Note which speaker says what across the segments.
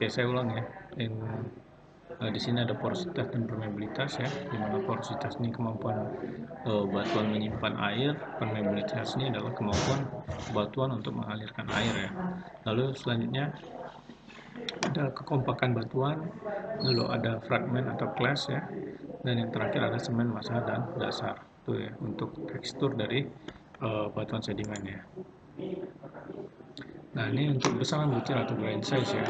Speaker 1: Oke, saya ulang ya. Di sini ada porositas dan permeabilitas ya, di mana porositas ini kemampuan batuan menyimpan air, permeabilitas ini adalah kemampuan batuan untuk mengalirkan air ya. Lalu selanjutnya ada kekompakan batuan, lalu ada fragmen atau clash ya, dan yang terakhir ada semen, massa, dan dasar. Itu ya untuk tekstur dari batuan sedimen ya. Nah, ini untuk besaran butir atau grain size ya.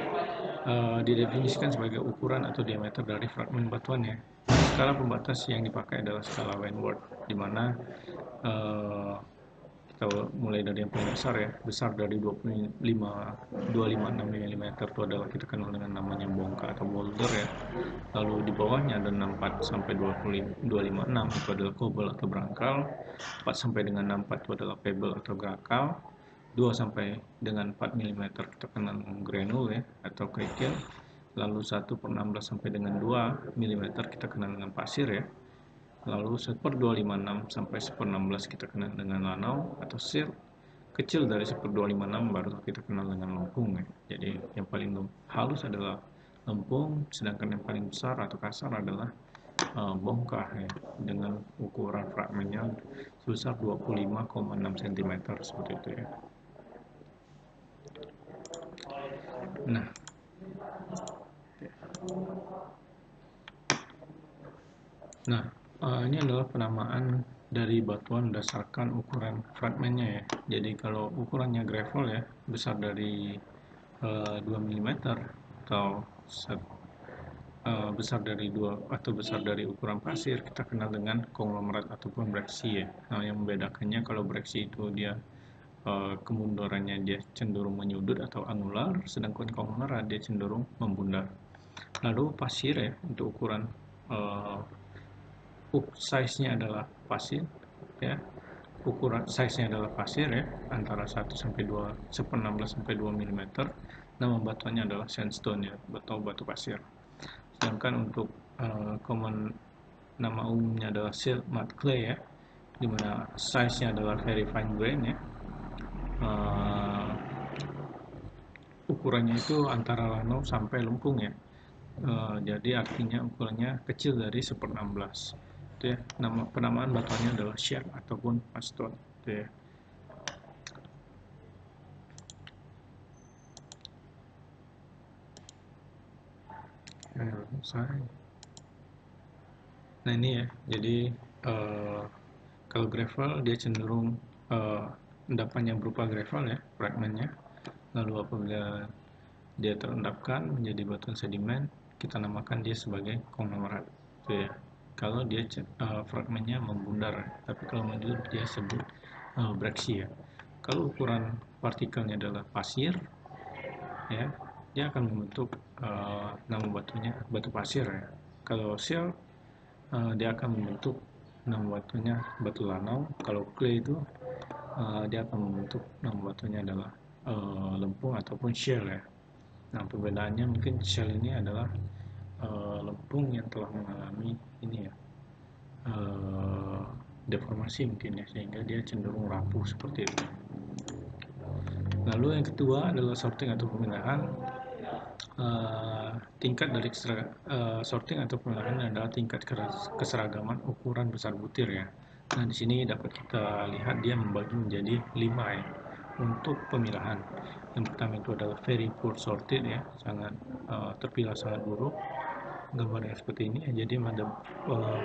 Speaker 1: Didefinisikan sebagai ukuran atau diameter dari fragmen batuan ya. Skala pembatas yang dipakai adalah skala Wentworth, di mana kita mulai dari yang paling besar ya, besar dari 256 mm itu adalah kita kenal dengan namanya bongka atau boulder ya. Lalu di bawahnya ada 64 sampai 26 itu adalah cobble atau berangkal, 4 sampai dengan 64 itu adalah pebble atau gerakal, 2 sampai dengan 4 mm kita kenal granule ya atau kerikil, lalu 1/16 sampai dengan 2 mm kita kenal dengan pasir ya, lalu 1/256 sampai 1/16 kita kenal dengan lanau atau silt, kecil dari 1/256 baru kita kenal dengan lempung ya. Jadi yang paling halus adalah lempung, sedangkan yang paling besar atau kasar adalah bongkah ya, dengan ukuran fragmennya sebesar 25,6 cm seperti itu ya. Nah, ini adalah penamaan dari batuan berdasarkan ukuran fragmennya ya. Jadi kalau ukurannya gravel ya, besar dari 2 mm atau besar dari besar dari ukuran pasir, kita kenal dengan konglomerat ataupun breksi ya. Nah, yang membedakannya kalau breksi itu dia kemundurannya dia cenderung menyudut atau anular, sedangkan konglomerat dia cenderung membundar. Lalu pasir ya, untuk ukuran size-nya adalah pasir ya. Ukuran size-nya adalah pasir ya, antara 1 sampai 2 1/16 sampai 2 mm. Nama batuannya adalah sandstone ya, atau batu pasir. Sedangkan untuk nama umumnya adalah silt mud clay ya, dimana size-nya adalah very fine grain ya. Ukurannya itu antara lanau sampai lempung ya. Jadi artinya ukurannya kecil dari 1/16. Itu ya. Nama penamaan batuannya adalah shell ataupun mudstone. Itu ya. Nah ini ya. Jadi kalau gravel dia cenderung endapannya berupa gravel ya, fragmennya. Lalu apabila dia terendapkan menjadi batuan sedimen, kita namakan dia sebagai konglomerat. Itu ya. Kalau dia fragmennya membundar, tapi kalau menyudut dia sebut breksi ya. Kalau ukuran partikelnya adalah pasir, ya, dia akan membentuk nama batunya batu pasir ya. Kalau silt, dia akan membentuk nama batunya batu lanau. Kalau clay itu dia akan membentuk nama batunya adalah lempung ataupun shell ya. Nah, perbedaannya mungkin shell ini adalah lempung yang telah mengalami ini ya, deformasi mungkin ya, sehingga dia cenderung rapuh seperti itu. Lalu yang kedua adalah sorting atau pemilahan. Tingkat dari sorting atau pemilahan adalah tingkat keseragaman ukuran besar butir ya. Nah, di sini dapat kita lihat dia membagi menjadi 5 ya untuk pemilahan. Yang pertama itu adalah very poor sorted ya, sangat terpilah sangat buruk. Gambarnya seperti ini, jadi ada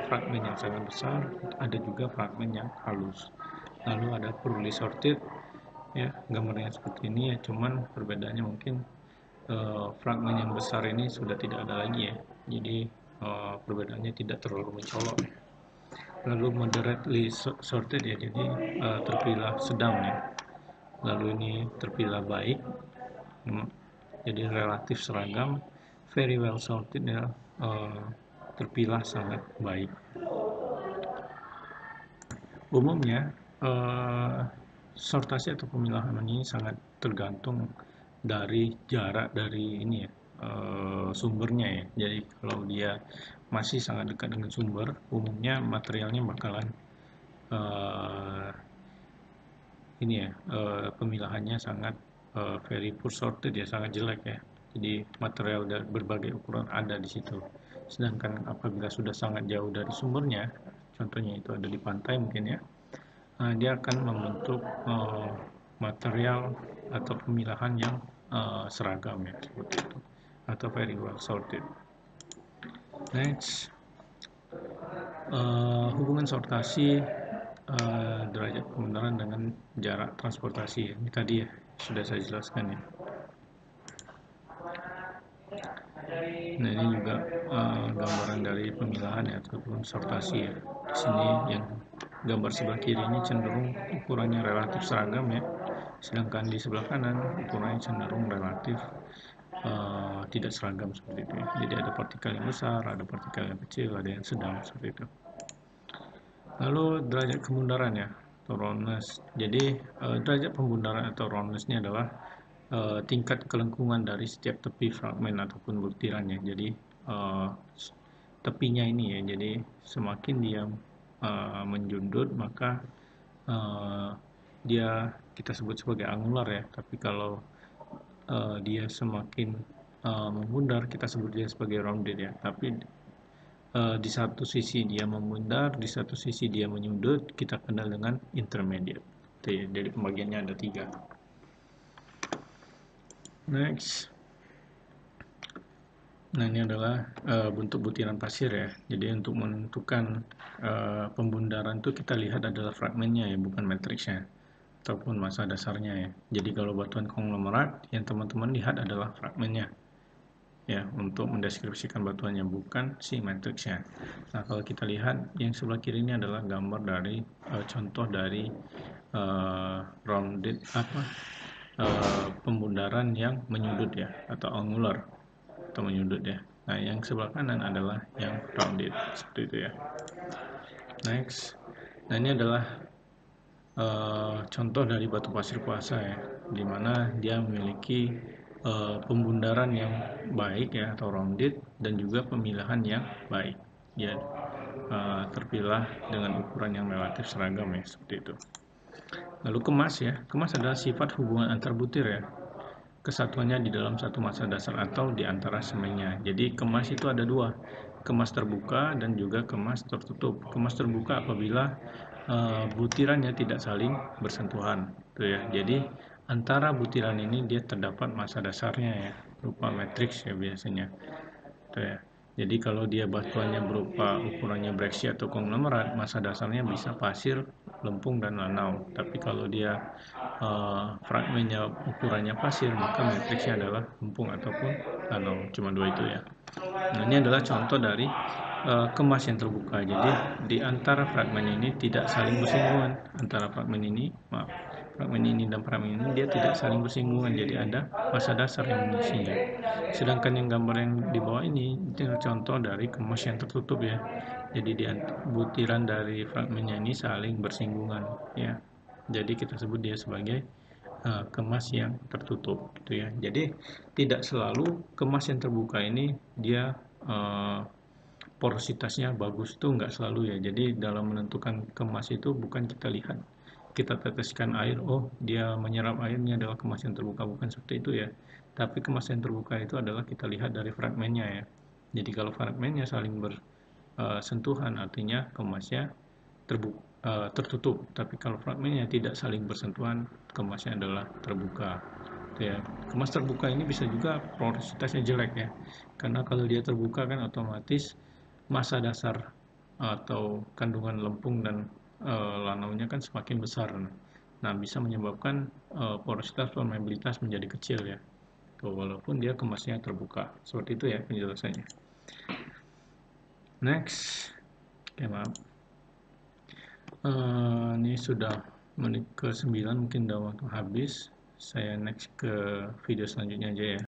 Speaker 1: fragmen yang sangat besar, ada juga fragmen yang halus. Lalu ada poorly sorted ya, gambarnya seperti ini ya, cuman perbedaannya mungkin fragmen yang besar ini sudah tidak ada lagi ya, jadi perbedaannya tidak terlalu mencolok. Lalu moderately sorted ya, jadi terpilah sedang ya. Lalu ini terpilah baik, jadi relatif seragam. Very well sorted ya, terpilah sangat baik. Umumnya sortasi atau pemilahan ini sangat tergantung dari jarak dari ini ya, sumbernya ya. Jadi kalau dia masih sangat dekat dengan sumber, umumnya materialnya bakalan ini ya, pemilahannya sangat very poor sorted ya, sangat jelek ya. Jadi material dari berbagai ukuran ada di situ. Sedangkan apabila sudah sangat jauh dari sumbernya, contohnya itu ada di pantai mungkin ya, dia akan membentuk material atau pemilahan yang seragam ya, seperti itu, atau very well sorted. Next, hubungan sortasi derajat kebenaran dengan jarak transportasi. Ini tadi ya sudah saya jelaskan ya. Nah ini juga gambaran dari pemilahan ya ataupun sortasi ya. Di sini yang gambar sebelah kiri ini cenderung ukurannya relatif seragam ya, sedangkan di sebelah kanan ukurannya cenderung relatif tidak seragam seperti itu ya. Jadi ada partikel yang besar, ada partikel yang kecil, ada yang sedang seperti itu. Lalu derajat kemundaran ya atau roundness. Jadi derajat pembundaran atau roundness ini adalah tingkat kelengkungan dari setiap tepi fragmen ataupun butirannya. Jadi tepinya ini ya, jadi semakin dia menjundut maka dia kita sebut sebagai angular ya, tapi kalau dia semakin membundar kita sebut dia sebagai rounded ya. Tapi di satu sisi dia membundar, di satu sisi dia menyundut, kita kenal dengan intermediate. Jadi pembagiannya ada 3. Next. Nah ini adalah bentuk butiran pasir ya. Jadi untuk menentukan pembundaran itu kita lihat adalah fragmennya ya, bukan matriksnya ataupun massa dasarnya ya. Jadi kalau batuan konglomerat yang teman-teman lihat adalah fragmennya ya, untuk mendeskripsikan batuannya, bukan si matriksnya. Nah kalau kita lihat yang sebelah kiri ini adalah gambar dari contoh dari rounded pembundaran yang menyudut ya, atau angular atau menyudut ya. Nah yang sebelah kanan adalah yang rounded seperti itu ya. Next. Nah ini adalah contoh dari batu pasir kuasa ya, dimana dia memiliki pembundaran yang baik ya atau rounded, dan juga pemilahan yang baik ya, terpilah dengan ukuran yang relatif seragam ya, seperti itu. Lalu kemas ya, kemas adalah sifat hubungan antar butir ya, kesatuannya di dalam satu massa dasar atau di antara semennya. Jadi kemas itu ada 2, kemas terbuka dan juga kemas tertutup. Kemas terbuka apabila butirannya tidak saling bersentuhan, tuh ya. Jadi antara butiran ini dia terdapat massa dasarnya ya, berupa matriks ya biasanya, tuh ya. Jadi kalau dia batuannya berupa ukurannya breksi atau konglomerat, massa dasarnya bisa pasir, lempung, dan lanau. Tapi kalau dia fragmennya ukurannya pasir, maka matriksnya adalah lempung ataupun lanau. Cuma 2 itu ya. Nah ini adalah contoh dari kemas yang terbuka. Jadi di antara fragmen ini tidak saling bersinggungan. Antara fragmen ini, fragmen ini dan fragmen ini dia tidak saling bersinggungan. Jadi ada massa dasar yang mengisinya. Sedangkan yang gambar yang di bawah ini itu contoh dari kemas yang tertutup ya. Jadi di butiran dari fragmennya ini saling bersinggungan ya. Jadi kita sebut dia sebagai kemas yang tertutup gitu ya. Jadi tidak selalu kemas yang terbuka ini dia porositasnya bagus, itu enggak selalu ya. Jadi dalam menentukan kemas itu bukan kita lihat, kita teteskan air, oh dia menyerap airnya adalah kemas yang terbuka, bukan seperti itu ya. Tapi kemas yang terbuka itu adalah kita lihat dari fragmennya ya. Jadi kalau fragmennya saling bersentuhan artinya kemasnya tertutup. Tapi kalau fragmennya tidak saling bersentuhan, kemasnya adalah terbuka. Ya, kemas terbuka ini bisa juga porositasnya jelek ya, karena kalau dia terbuka kan otomatis massa dasar atau kandungan lempung dan lanaunya kan semakin besar. Nah, bisa menyebabkan porositas permeabilitas menjadi kecil ya. Tuh, walaupun dia kemasnya terbuka. Seperti itu ya penjelasannya. Next. Oke, maaf. Ini sudah menit ke-9, mungkin udah waktu habis. Saya next ke video selanjutnya aja ya.